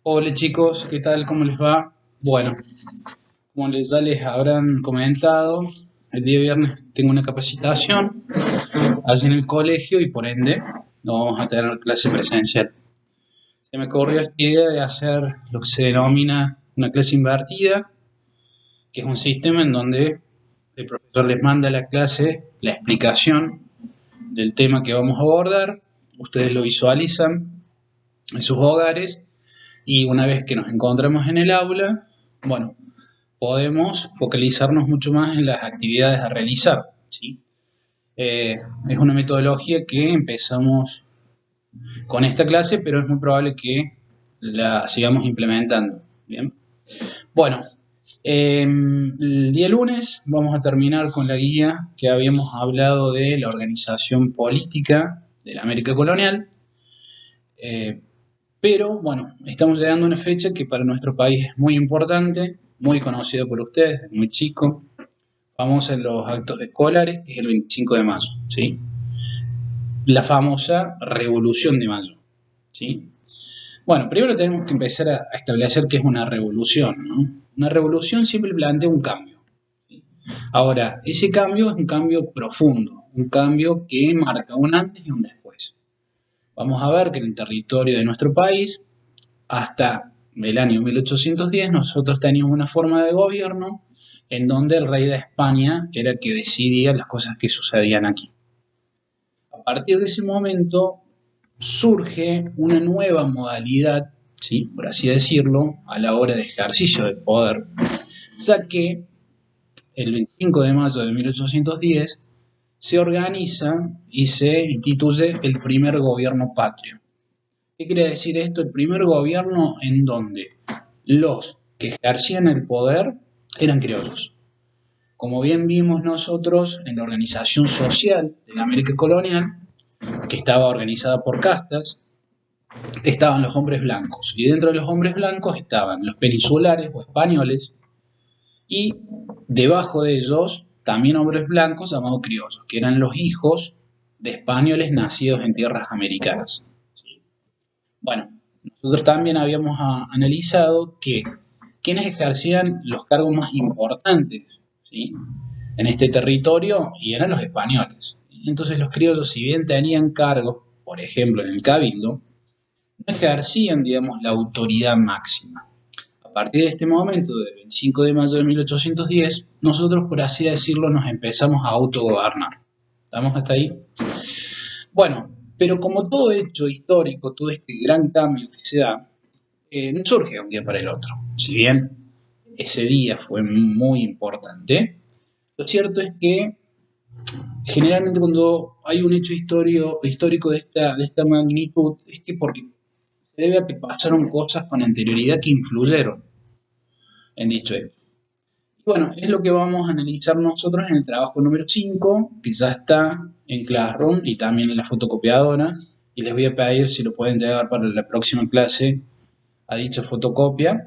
Hola chicos, ¿qué tal? ¿Cómo les va? Bueno, ya les habrán comentado, el día viernes tengo una capacitación allí en el colegio y por ende no vamos a tener clase presencial. Se me ocurrió esta idea de hacer lo que se denomina una clase invertida, que es un sistema en donde el profesor les manda a la clase la explicación del tema que vamos a abordar, ustedes lo visualizan en sus hogares y una vez que nos encontramos en el aula, bueno, podemos focalizarnos mucho más en las actividades a realizar, ¿sí? Es una metodología que empezamos con esta clase, pero es muy probable que la sigamos implementando. Bien. Bueno, el día lunes vamos a terminar con la guía que habíamos hablado de la organización política de la América colonial. Eh, Pero bueno, estamos llegando a una fecha que para nuestro país es muy importante, muy conocida por ustedes, muy chico. Vamos en los actos escolares, que es el 25 de mayo, ¿sí? La famosa Revolución de Mayo, ¿sí? Bueno, primero tenemos que empezar a establecer qué es una revolución, ¿no? Una revolución siempre plantea un cambio, ¿sí? Ahora, ese cambio es un cambio profundo, un cambio que marca un antes y un después. Vamos a ver que en el territorio de nuestro país hasta el año 1810 nosotros teníamos una forma de gobierno en donde el rey de España era el que decidía las cosas que sucedían aquí. A partir de ese momento surge una nueva modalidad, ¿sí?, por así decirlo, a la hora de ejercicio del poder, ya que el 25 de mayo de 1810 se organiza y se instituye el primer gobierno patrio. ¿Qué quiere decir esto? El primer gobierno en donde los que ejercían el poder eran criollos. Como bien vimos nosotros en la organización social de la América colonial, que estaba organizada por castas, estaban los hombres blancos. Y dentro de los hombres blancos estaban los peninsulares o españoles y debajo de ellos también hombres blancos llamados criollos, que eran los hijos de españoles nacidos en tierras americanas. Bueno, nosotros también habíamos analizado que quienes ejercían los cargos más importantes, ¿sí?, en este territorio y eran los españoles. Entonces los criollos, si bien tenían cargos, por ejemplo en el cabildo, no ejercían, digamos, la autoridad máxima. A partir de este momento, del 25 de mayo de 1810, nosotros, por así decirlo, nos empezamos a autogobernar. ¿Estamos hasta ahí? Bueno, pero como todo hecho histórico, todo este gran cambio que se da, no surge de un día para el otro. Si bien ese día fue muy importante, lo cierto es que generalmente cuando hay un hecho histórico de esta magnitud, es que porque se debe a que pasaron cosas con anterioridad que influyeron en dicho hecho. Bueno, es lo que vamos a analizar nosotros en el trabajo número 5, que ya está en Classroom y también en la fotocopiadora. Y les voy a pedir si lo pueden llevar para la próxima clase a dicha fotocopia,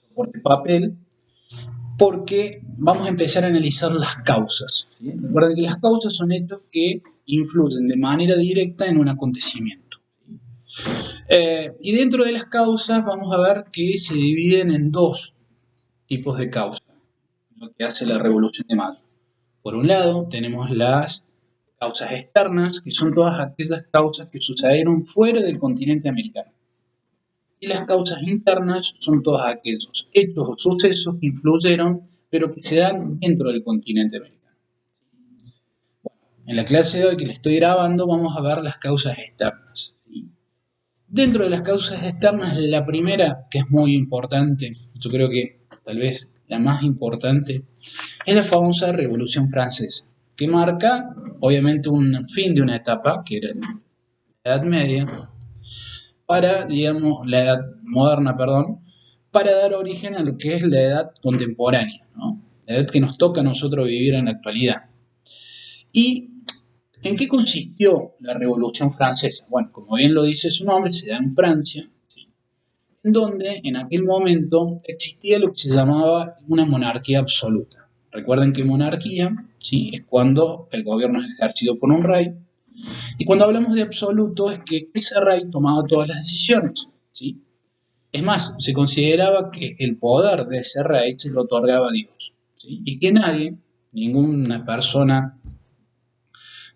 soporte papel, porque vamos a empezar a analizar las causas, ¿sí? Recuerden que las causas son hechos que influyen de manera directa en un acontecimiento. Y dentro de las causas vamos a ver que se dividen en dos tipos de causas, lo que hace la Revolución de Mayo. Por un lado, tenemos las causas externas, que son todas aquellas causas que sucedieron fuera del continente americano. Y las causas internas son todos aquellos hechos o sucesos que influyeron, pero que se dan dentro del continente americano. En la clase de hoy que le estoy grabando vamos a ver las causas externas. Dentro de las causas externas, la primera, que es muy importante, yo creo que tal vez la más importante, es la famosa Revolución Francesa, que marca obviamente un fin de una etapa, que era la Edad Media, para, digamos, la Edad Moderna, perdón, para dar origen a lo que es la Edad Contemporánea, ¿no? La edad que nos toca a nosotros vivir en la actualidad. ¿Y en qué consistió la Revolución Francesa? Bueno, como bien lo dice su nombre, se da en Francia, ¿sí?, en donde en aquel momento existía lo que se llamaba una monarquía absoluta. Recuerden que monarquía, ¿sí?, es cuando el gobierno es ejercido por un rey, y cuando hablamos de absoluto es que ese rey tomaba todas las decisiones, ¿sí? Es más, se consideraba que el poder de ese rey se lo otorgaba Dios, ¿sí? Y que nadie, ninguna persona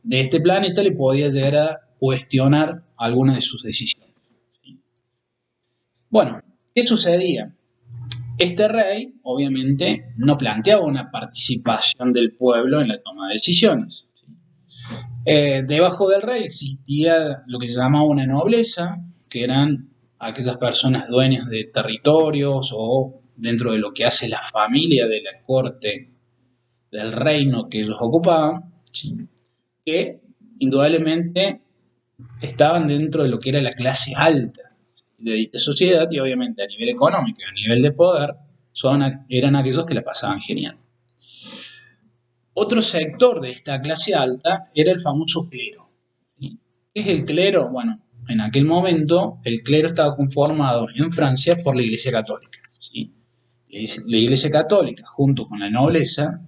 de este planeta le podía llegar a cuestionar alguna de sus decisiones, ¿sí? Bueno, ¿qué sucedía? Este rey, obviamente, no planteaba una participación del pueblo en la toma de decisiones. Debajo del rey existía lo que se llamaba una nobleza, que eran aquellas personas dueñas de territorios o dentro de lo que hace la familia de la corte del reino que ellos ocupaban, ¿sí? Que indudablemente estaban dentro de lo que era la clase alta de dicha sociedad y obviamente a nivel económico y a nivel de poder eran aquellos que la pasaban genial. Otro sector de esta clase alta era el famoso clero, ¿sí? ¿Qué es el clero? Bueno, en aquel momento el clero estaba conformado en Francia por la Iglesia Católica, ¿sí? La Iglesia Católica junto con la nobleza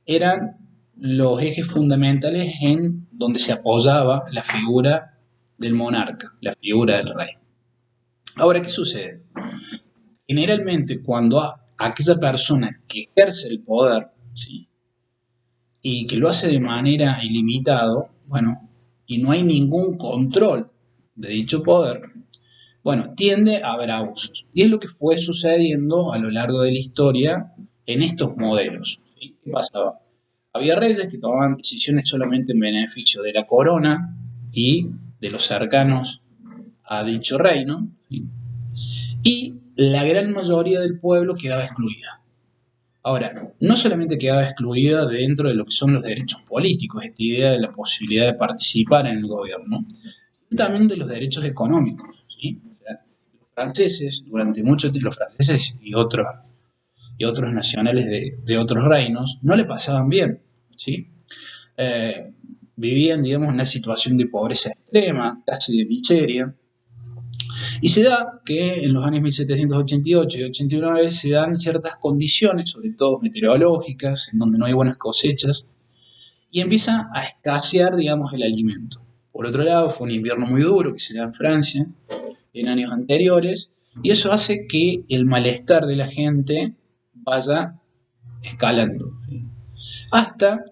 eran los ejes fundamentales en donde se apoyaba la figura del monarca, la figura del rey. Ahora, ¿qué sucede? Generalmente cuando aquella persona que ejerce el poder, ¿sí? Y que lo hace de manera ilimitada, bueno, y no hay ningún control de dicho poder, bueno, tiende a haber abusos. Y es lo que fue sucediendo a lo largo de la historia en estos modelos, ¿sí? ¿Qué pasaba? Había reyes que tomaban decisiones solamente en beneficio de la corona y de los cercanos a dicho reino, ¿sí? Y la gran mayoría del pueblo quedaba excluida. Ahora, no solamente quedaba excluida dentro de lo que son los derechos políticos, esta idea de la posibilidad de participar en el gobierno, sino también de los derechos económicos, ¿sí? O sea, los franceses, durante mucho tiempo, los franceses y otros nacionales de otros reinos, no le pasaban bien, ¿sí? Eh, Vivían, digamos, en una situación de pobreza extrema, casi de miseria, y se da que en los años 1788 y 89 se dan ciertas condiciones, sobre todo meteorológicas, en donde no hay buenas cosechas, y empieza a escasear, digamos, el alimento. Por otro lado, fue un invierno muy duro que se da en Francia en años anteriores, y eso hace que el malestar de la gente vaya escalando, ¿sí? Hasta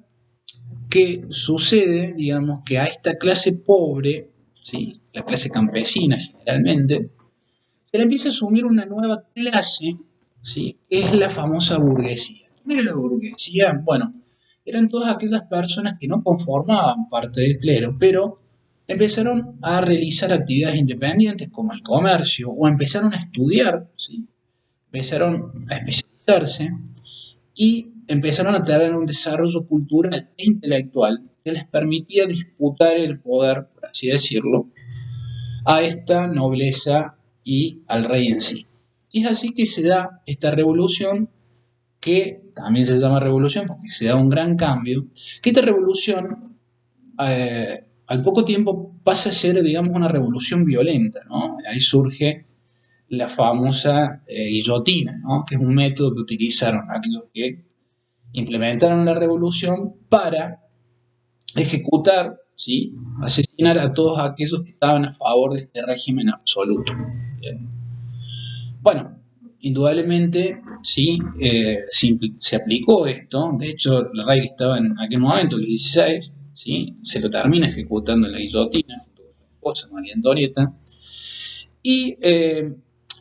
que sucede, digamos, que a esta clase pobre, ¿sí? La clase campesina generalmente, se le empieza a asumir una nueva clase, ¿sí? Que es la famosa burguesía. ¿Quién era la burguesía? Bueno, eran todas aquellas personas que no conformaban parte del clero, pero empezaron a realizar actividades independientes como el comercio o empezaron a estudiar, ¿sí? Empezaron a especializarse y empezaron a tener un desarrollo cultural e intelectual que les permitía disputar el poder, por así decirlo, a esta nobleza y al rey en sí. Y es así que se da esta revolución, que también se llama revolución porque se da un gran cambio, que esta revolución al poco tiempo pasa a ser, digamos, una revolución violenta, ¿no? Ahí surge la famosa guillotina, ¿no? Que es un método que utilizaron aquellos que implementaron la revolución para ejecutar, ¿sí? Asesinar a todos aquellos que estaban a favor de este régimen absoluto. Bien. Bueno, indudablemente, sí, se aplicó esto. De hecho, el rey que estaba en aquel momento, Luis XVI, ¿sí? Se lo termina ejecutando en la guillotina junto con su esposa, María Antonieta. Y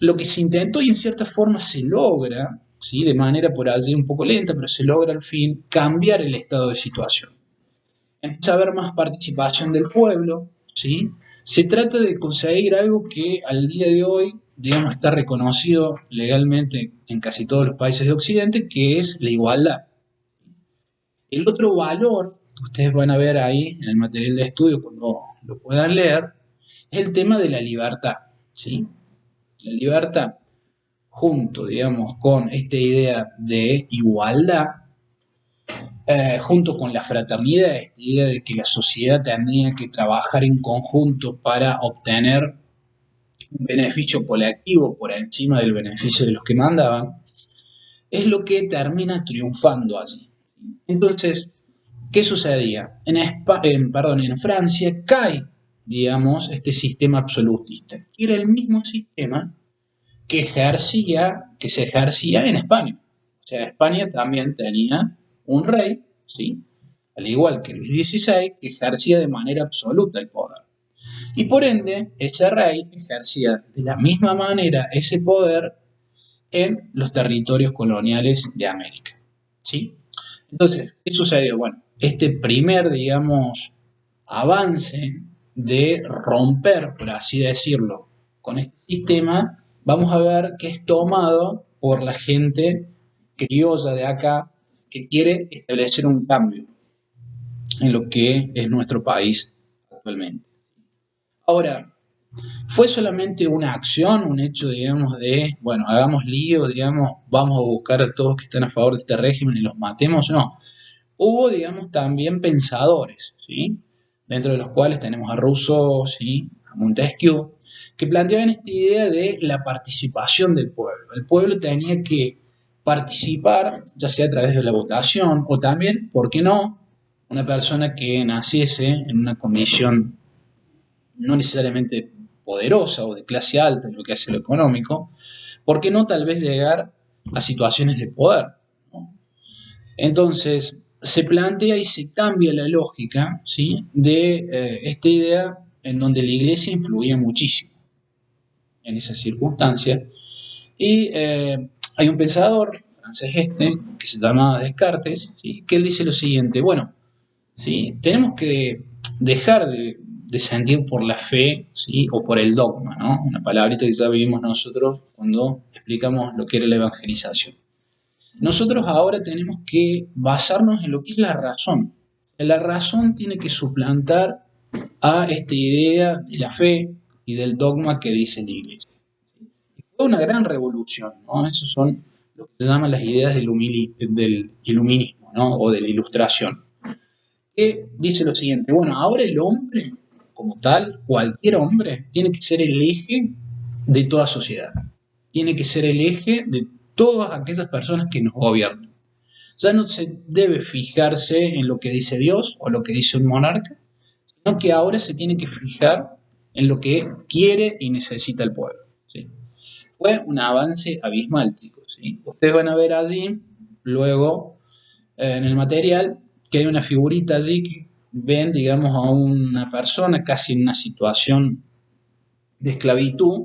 lo que se intentó y en cierta forma se logra, ¿sí? De manera por allí un poco lenta, pero se logra al fin cambiar el estado de situación. Empieza a haber más participación del pueblo, ¿sí? Se trata de conseguir algo que al día de hoy, digamos, está reconocido legalmente en casi todos los países de Occidente, que es la igualdad. El otro valor que ustedes van a ver ahí en el material de estudio cuando lo puedan leer, es el tema de la libertad, ¿sí? La libertad, junto, digamos, con esta idea de igualdad, junto con la fraternidad, esta idea de que la sociedad tenía que trabajar en conjunto para obtener un beneficio colectivo por encima del beneficio de los que mandaban, es lo que termina triunfando allí. Entonces, ¿qué sucedía? En Francia cae, digamos, este sistema absolutista, que era el mismo sistema que se ejercía en España. O sea, España también tenía un rey, ¿sí? Al igual que Luis XVI, que ejercía de manera absoluta el poder. Y por ende, ese rey ejercía de la misma manera ese poder en los territorios coloniales de América, ¿sí? Entonces, ¿qué sucedió? Bueno, este primer, digamos, avance de romper, por así decirlo, con este sistema, vamos a ver que es tomado por la gente criolla de acá que quiere establecer un cambio en lo que es nuestro país actualmente. Ahora, ¿fue solamente una acción, un hecho, digamos, de, bueno, hagamos lío, digamos, vamos a buscar a todos que están a favor de este régimen y los matemos? No. Hubo, digamos, también pensadores, ¿sí? Dentro de los cuales tenemos a Rousseau, ¿sí? A Montesquieu, que planteaban esta idea de la participación del pueblo. El pueblo tenía que participar, ya sea a través de la votación, o también, ¿por qué no?, una persona que naciese en una condición no necesariamente poderosa o de clase alta en lo que hace lo económico, ¿por qué no tal vez llegar a situaciones de poder? ¿No? Entonces, se plantea y se cambia la lógica, ¿sí?, de esta idea en donde la iglesia influía muchísimo en esas circunstancias. Y hay un pensador francés que se llama Descartes, ¿sí?, que él dice lo siguiente: bueno, ¿sí?, tenemos que dejar de sentir por la fe, ¿sí?, o por el dogma, ¿no? Una palabrita que ya vimos nosotros cuando explicamos lo que era la evangelización. Nosotros ahora tenemos que basarnos en lo que es la razón. La razón tiene que suplantar a esta idea de la fe y del dogma que dice la iglesia. Fue una gran revolución, ¿no? Esas son lo que se llaman las ideas del iluminismo, ¿no?, o de la ilustración, que dice lo siguiente: bueno, ahora el hombre, como tal, cualquier hombre, tiene que ser el eje de toda sociedad. Tiene que ser el eje de todas aquellas personas que nos gobiernan. Ya no se debe fijarse en lo que dice Dios o lo que dice un monarca, sino que ahora se tiene que fijar en lo que quiere y necesita el pueblo, ¿sí? Fue un avance abismal, chicos, ¿sí? Ustedes van a ver allí, luego, en el material, que hay una figurita allí que ven, digamos, a una persona casi en una situación de esclavitud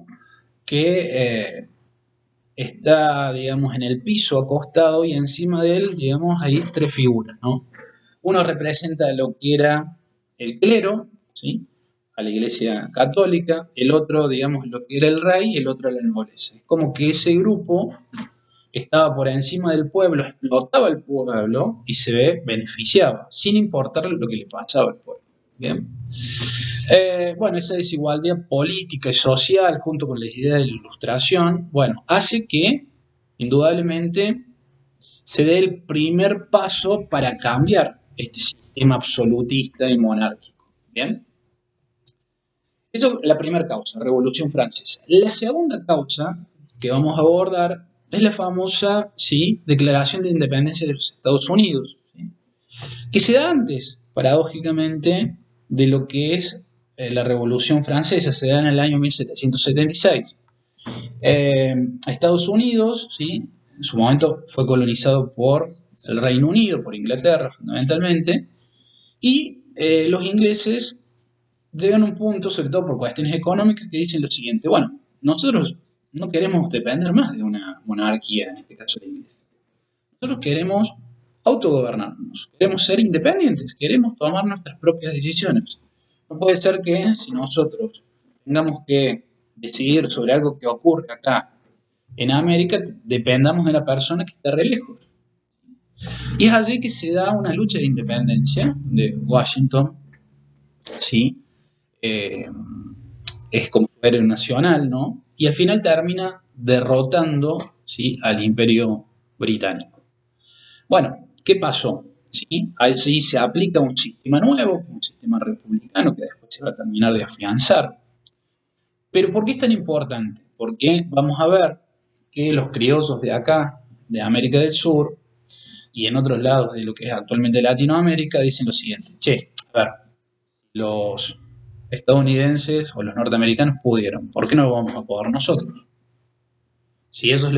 que está, digamos, en el piso acostado y encima de él, digamos, hay tres figuras, ¿no? Uno representa lo que era el clero, ¿sí?, a la iglesia católica; el otro, digamos, lo que era el rey, y el otro la nobleza. Es como que ese grupo estaba por encima del pueblo, explotaba el pueblo y se beneficiaba, sin importar lo que le pasaba al pueblo. Bien. Bueno, esa desigualdad política y social, junto con las ideas de la ilustración, bueno, hace que, indudablemente, se dé el primer paso para cambiar este sistema absolutista y monárquico. Bien. Esto es la primera causa, Revolución Francesa. La segunda causa que vamos a abordar es la famosa, ¿sí?, Declaración de Independencia de los Estados Unidos, ¿sí?, que se da antes, paradójicamente, de lo que es la Revolución Francesa. Se da en el año 1776. Estados Unidos, ¿sí?, en su momento fue colonizado por el Reino Unido, por Inglaterra fundamentalmente, y los ingleses llegan a un punto, sobre todo por cuestiones económicas, que dicen lo siguiente: bueno, nosotros no queremos depender más de una monarquía, en este caso la iglesia. Nosotros queremos autogobernarnos, queremos ser independientes, queremos tomar nuestras propias decisiones. No puede ser que si nosotros tengamos que decidir sobre algo que ocurre acá en América, dependamos de la persona que está re lejos. Y es allí que se da una lucha de independencia de Washington, ¿sí? Es como héroe nacional, ¿no? Y al final termina derrotando, ¿sí?, al Imperio Británico. Bueno, ¿qué pasó? ¿Sí? Allí se aplica un sistema nuevo, un sistema republicano que después se va a terminar de afianzar. Pero ¿por qué es tan importante? Porque vamos a ver que los criollos de acá, de América del Sur, y en otros lados de lo que es actualmente Latinoamérica, dicen lo siguiente: che, a ver, los estadounidenses o los norteamericanos pudieron, ¿por qué no lo vamos a poder nosotros? si ellos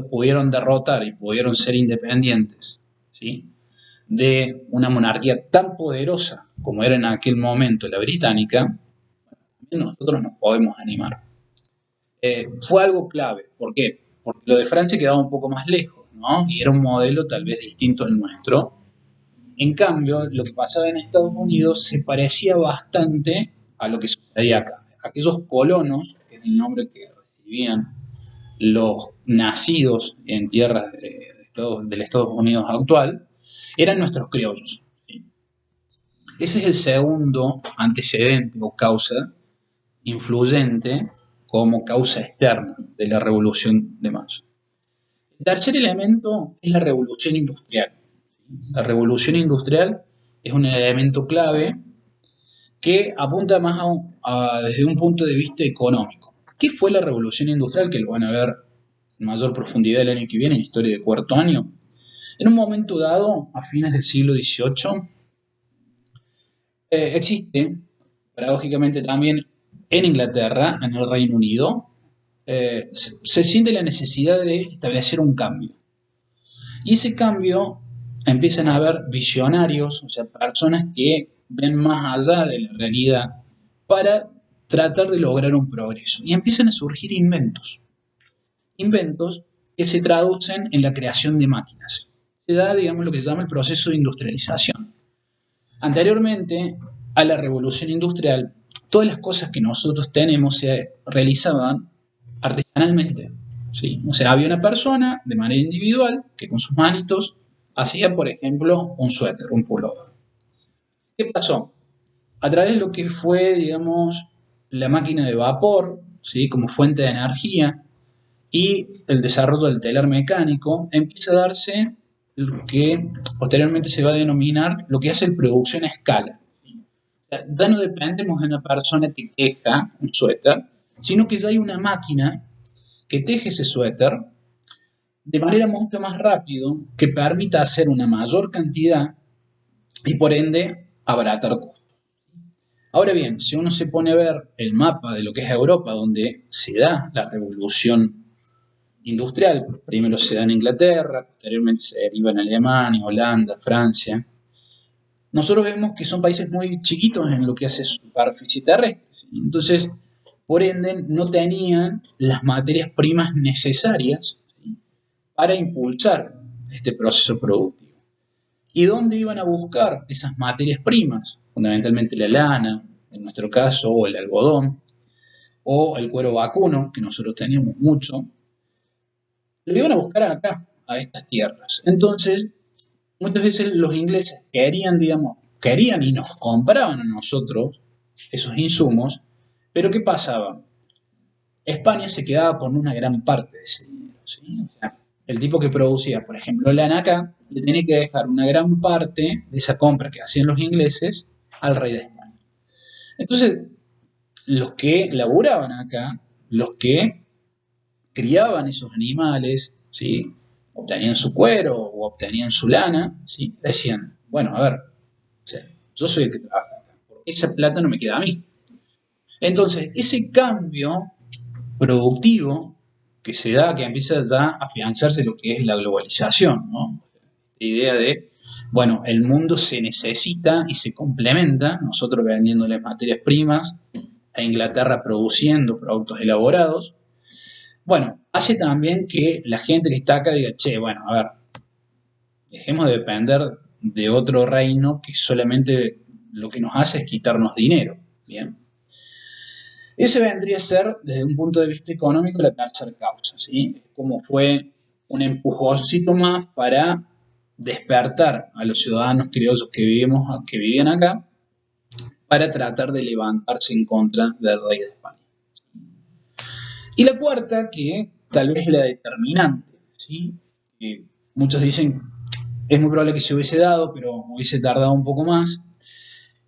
pudieron derrotar y pudieron ser independientes, ¿sí?, de una monarquía tan poderosa como era en aquel momento la británica, nosotros nos podemos animar. Fue algo clave. ¿Por qué? Porque lo de Francia quedaba un poco más lejos, ¿no? Y era un modelo tal vez distinto al nuestro. En cambio, lo que pasaba en Estados Unidos se parecía bastante a lo que sucedía acá. Aquellos colonos, que es el nombre que recibían los nacidos en tierras del Estados Unidos actual, eran nuestros criollos. ¿Sí? Ese es el segundo antecedente o causa influyente como causa externa de la Revolución de Marzo. El tercer elemento es la Revolución Industrial. La Revolución Industrial es un elemento clave que apunta más desde un punto de vista económico. ¿Qué fue la Revolución Industrial? Que lo van a ver en mayor profundidad el año que viene, en Historia de Cuarto Año. En un momento dado, a fines del siglo XVIII, existe, paradójicamente también en Inglaterra, en el Reino Unido, se siente la necesidad de establecer un cambio. Y ese cambio empiezan a haber visionarios, o sea, personas que ven más allá de la realidad para tratar de lograr un progreso. Y empiezan a surgir inventos que se traducen en la creación de máquinas. Se da, digamos, lo que se llama el proceso de industrialización. Anteriormente a la revolución industrial, todas las cosas que nosotros tenemos se realizaban artesanalmente. ¿Sí? O sea, había una persona de manera individual que con sus manitos hacía, por ejemplo, un suéter, un pullover. ¿Qué pasó? A través de lo que fue, digamos, la máquina de vapor, ¿sí?, como fuente de energía, y el desarrollo del telar mecánico, empieza a darse lo que posteriormente se va a denominar lo que hace el producción a escala. O sea, ya no dependemos de una persona que teja un suéter, sino que ya hay una máquina que teje ese suéter de manera mucho más rápido, que permita hacer una mayor cantidad y por ende abaratar costos. Ahora bien, si uno se pone a ver el mapa de lo que es Europa, donde se da la revolución industrial, primero se da en Inglaterra, posteriormente se deriva en Alemania, Holanda, Francia, nosotros vemos que son países muy chiquitos en lo que hace superficie terrestre. Entonces, por ende, no tenían las materias primas necesarias, ¿sí?, para impulsar este proceso productivo. ¿Y dónde iban a buscar esas materias primas? Fundamentalmente la lana, en nuestro caso, o el algodón, o el cuero vacuno, que nosotros teníamos mucho. Lo iban a buscar acá, a estas tierras. Entonces, muchas veces los ingleses querían, digamos, querían y nos compraban a nosotros esos insumos, pero ¿qué pasaba? España se quedaba con una gran parte de ese dinero, ¿sí? O sea, el tipo que producía, por ejemplo, lana acá, le tenía que dejar una gran parte de esa compra que hacían los ingleses al rey de España. Entonces, los que laburaban acá, los que criaban esos animales, ¿sí?, obtenían su cuero o obtenían su lana, ¿sí?, decían, bueno, a ver, o sea, yo soy el que trabaja acá, esa plata no me queda a mí. Entonces, ese cambio productivo que se da, que empieza ya a afianzarse lo que es la globalización, ¿no? La idea de, bueno, el mundo se necesita y se complementa, nosotros vendiéndoles materias primas, a Inglaterra produciendo productos elaborados. Bueno, hace también que la gente que está acá diga, che, bueno, a ver, dejemos de depender de otro reino que solamente lo que nos hace es quitarnos dinero, ¿bien? Ese vendría a ser, desde un punto de vista económico, la tercera causa, ¿sí? Como fue un empujoncito más para despertar a los ciudadanos criollos que vivían acá, para tratar de levantarse en contra del rey de España. Y la cuarta, que tal vez es la determinante, ¿sí? Muchos dicen, es muy probable que se hubiese dado, pero hubiese tardado un poco más,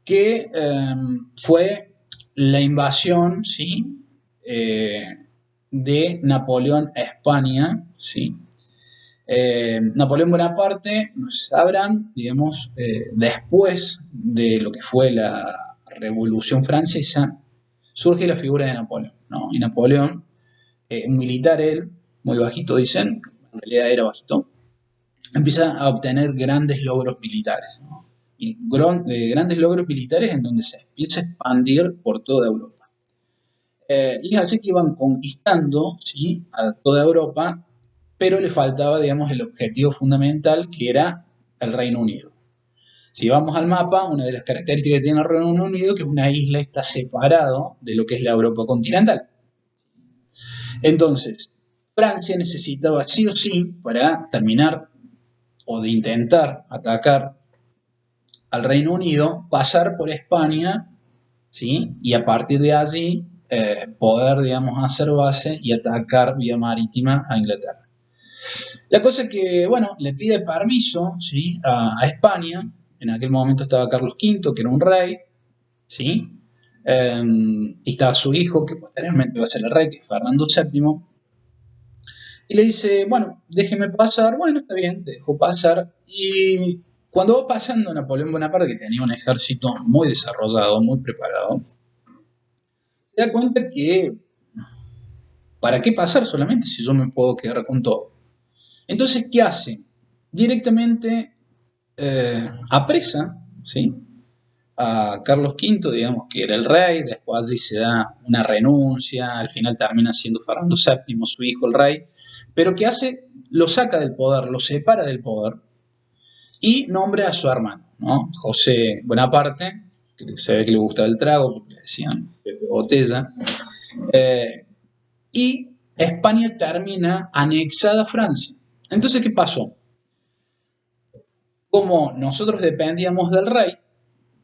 que fue la invasión, ¿sí?, de Napoleón a España, ¿sí? Napoleón Bonaparte, no sabrán, digamos, después de lo que fue la Revolución Francesa, surge la figura de Napoleón, ¿no? Y Napoleón, un militar él, muy bajito dicen, en realidad era bajito, empieza a obtener grandes logros militares, ¿no? Y grandes logros militares en donde se empieza a expandir por toda Europa. Y es así que iban conquistando, ¿sí?, a toda Europa, pero le faltaba, digamos, el objetivo fundamental, que era el Reino Unido. Si vamos al mapa, una de las características que tiene el Reino Unido, que es una isla, está separado de lo que es la Europa continental. Entonces, Francia necesitaba sí o sí, para terminar o de intentar atacar al Reino Unido, pasar por España, ¿sí?, y a partir de allí poder, digamos, hacer base y atacar vía marítima a Inglaterra. La cosa es que, bueno, le pide permiso, ¿sí?, a España. En aquel momento estaba Carlos V, que era un rey, ¿sí? Y estaba su hijo, que posteriormente va a ser el rey, que es Fernando VII. Y le dice, bueno, déjeme pasar. Bueno, está bien, dejó pasar. Y cuando va pasando Napoleón Bonaparte, que tenía un ejército muy desarrollado, muy preparado, se da cuenta que, ¿para qué pasar solamente si yo me puedo quedar con todo? Entonces, ¿qué hace? Directamente apresa, ¿sí?, a Carlos V, digamos, que era el rey. Después allí se da una renuncia, al final termina siendo Fernando VII, su hijo, el rey. Pero ¿qué hace? Lo saca del poder, lo separa del poder y nombra a su hermano, ¿no?, José Bonaparte, que se ve que le gustaba el trago, porque le decían Pepe Botella. Y España termina anexada a Francia. Entonces, ¿qué pasó? Como nosotros dependíamos del rey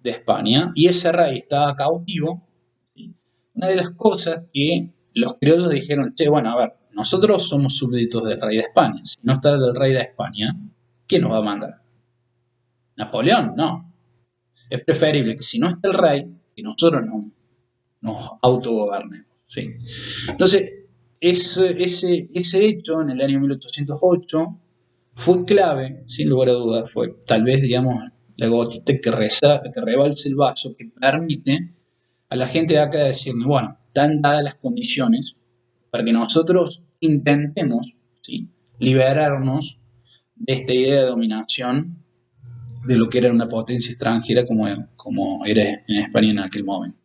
de España y ese rey estaba cautivo, ¿sí?, una de las cosas que los criollos dijeron, che, bueno, a ver, nosotros somos súbditos del rey de España. Si no está el rey de España, ¿quién nos va a mandar? ¿Napoleón? No. Es preferible que si no está el rey, que nosotros nos autogobernemos, ¿sí? Entonces, ese hecho en el año 1808 fue clave, sin lugar a dudas. Fue tal vez, digamos, la gotita que rebalse el vaso, que permite a la gente de acá decirme, bueno, están dadas las condiciones para que nosotros intentemos, ¿sí?, liberarnos de esta idea de dominación de lo que era una potencia extranjera como era en España en aquel momento.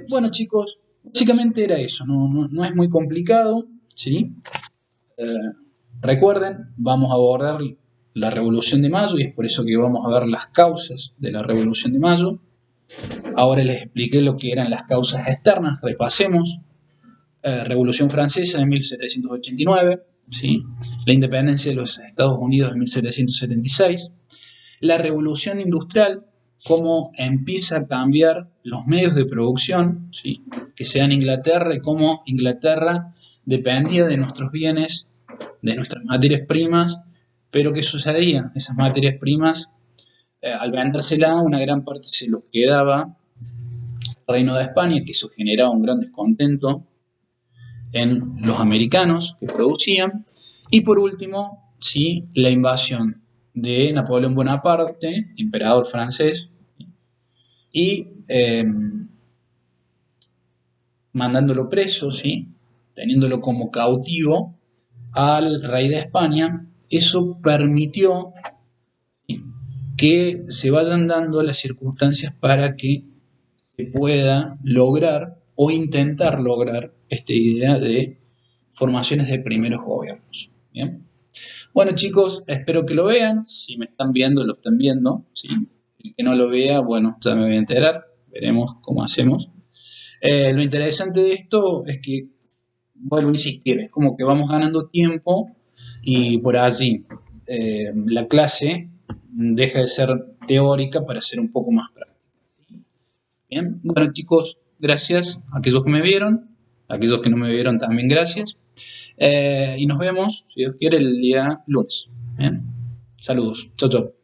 Bueno, chicos, básicamente era eso, no es muy complicado, ¿sí? Recuerden, vamos a abordar la Revolución de Mayo y es por eso que vamos a ver las causas de la Revolución de Mayo. Ahora les expliqué lo que eran las causas externas. Repasemos. Revolución Francesa de 1789, ¿sí?, la independencia de los Estados Unidos de 1776, la Revolución Industrial, cómo empieza a cambiar los medios de producción, ¿sí?, que se dan en Inglaterra, y cómo Inglaterra dependía de nuestros bienes, de nuestras materias primas. Pero ¿qué sucedía? Esas materias primas, al vendérsela, una gran parte se los quedaba el Reino de España, que eso generaba un gran descontento en los americanos que producían. Y por último, ¿sí?, la invasión de Napoleón Bonaparte, emperador francés, y mandándolo preso, ¿sí?, teniéndolo como cautivo al rey de España. Eso permitió, ¿sí?, que se vayan dando las circunstancias para que se pueda lograr o intentar lograr esta idea de formaciones de primeros gobiernos. Bien. Bueno, chicos, espero que lo vean. Si me están viendo, lo están viendo, ¿sí? El que no lo vea, bueno, ya me voy a enterar. Veremos cómo hacemos. Lo interesante de esto es que, vuelvo a insistir, es como que vamos ganando tiempo y por allí la clase deja de ser teórica para ser un poco más práctica. Bien, bueno, chicos, gracias a aquellos que me vieron, a aquellos que no me vieron también gracias. Y nos vemos, si Dios quiere, el día lunes. Bien, saludos, chau, chau.